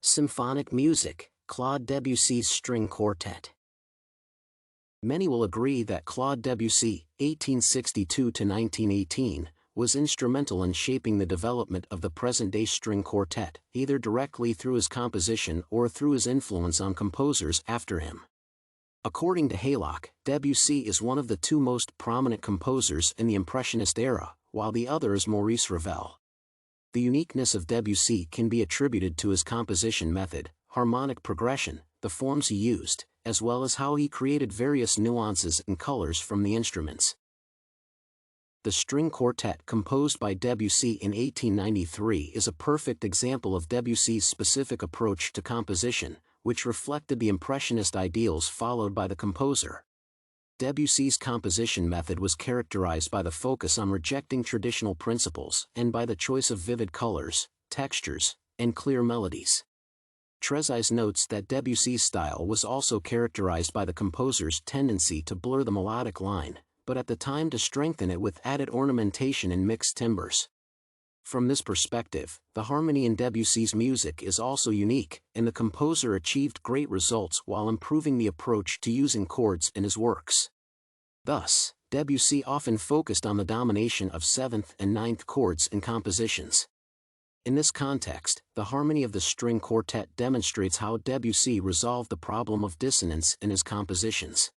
Symphonic music, Claude Debussy's String Quartet. Many will agree that Claude Debussy, 1862–1918, was instrumental in shaping the development of the present-day string quartet, either directly through his composition or through his influence on composers after him. According to Haylock, Debussy is one of the two most prominent composers in the Impressionist era, while the other is Maurice Ravel. The uniqueness of Debussy can be attributed to his composition method, harmonic progression, the forms he used, as well as how he created various nuances and colors from the instruments. The string quartet composed by Debussy in 1893 is a perfect example of Debussy's specific approach to composition, which reflected the Impressionist ideals followed by the composer. Debussy's composition method was characterized by the focus on rejecting traditional principles and by the choice of vivid colors, textures, and clear melodies. Trezise notes that Debussy's style was also characterized by the composer's tendency to blur the melodic line, but at the time to strengthen it with added ornamentation and mixed timbres. From this perspective, the harmony in Debussy's music is also unique, and the composer achieved great results while improving the approach to using chords in his works. Thus, Debussy often focused on the domination of seventh and ninth chords in compositions. In this context, the harmony of the string quartet demonstrates how Debussy resolved the problem of dissonance in his compositions.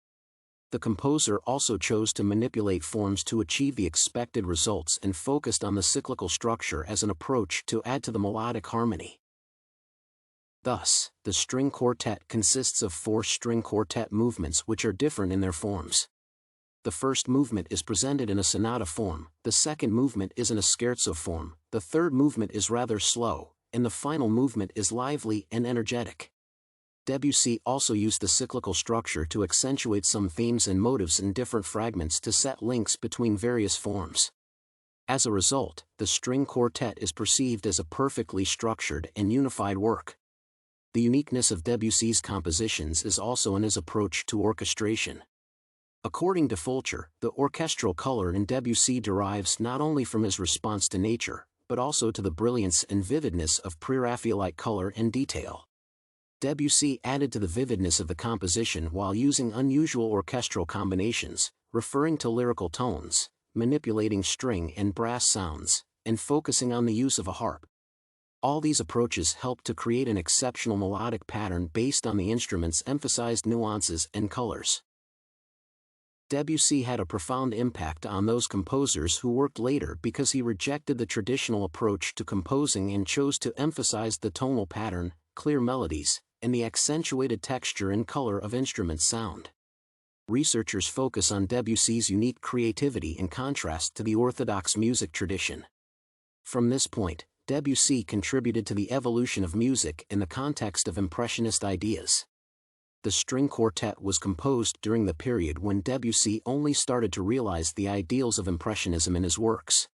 The composer also chose to manipulate forms to achieve the expected results and focused on the cyclical structure as an approach to add to the melodic harmony. Thus, the string quartet consists of 4 string quartet movements which are different in their forms. The first movement is presented in a sonata form, the second movement is in a scherzo form, the third movement is rather slow, and the final movement is lively and energetic. Debussy also used the cyclical structure to accentuate some themes and motives in different fragments to set links between various forms. As a result, the string quartet is perceived as a perfectly structured and unified work. The uniqueness of Debussy's compositions is also in his approach to orchestration. According to Fulcher, the orchestral color in Debussy derives not only from his response to nature, but also to the brilliance and vividness of pre-Raphaelite color and detail. Debussy added to the vividness of the composition while using unusual orchestral combinations, referring to lyrical tones, manipulating string and brass sounds, and focusing on the use of a harp. All these approaches helped to create an exceptional melodic pattern based on the instrument's emphasized nuances and colors. Debussy had a profound impact on those composers who worked later because he rejected the traditional approach to composing and chose to emphasize the tonal pattern, clear melodies, and the accentuated texture and color of instrument sound. Researchers focus on Debussy's unique creativity in contrast to the orthodox music tradition. From this point, Debussy contributed to the evolution of music in the context of Impressionist ideas. The string quartet was composed during the period when Debussy only started to realize the ideals of Impressionism in his works.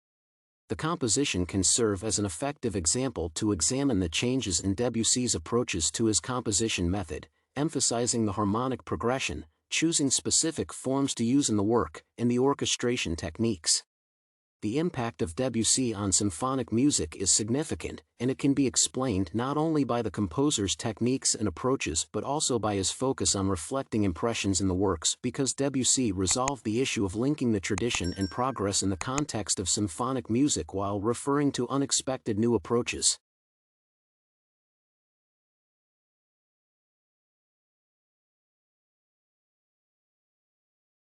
The composition can serve as an effective example to examine the changes in Debussy's approaches to his composition method, emphasizing the harmonic progression, choosing specific forms to use in the work, and the orchestration techniques. The impact of Debussy on symphonic music is significant, and it can be explained not only by the composer's techniques and approaches but also by his focus on reflecting impressions in the works, because Debussy resolved the issue of linking the tradition and progress in the context of symphonic music while referring to unexpected new approaches.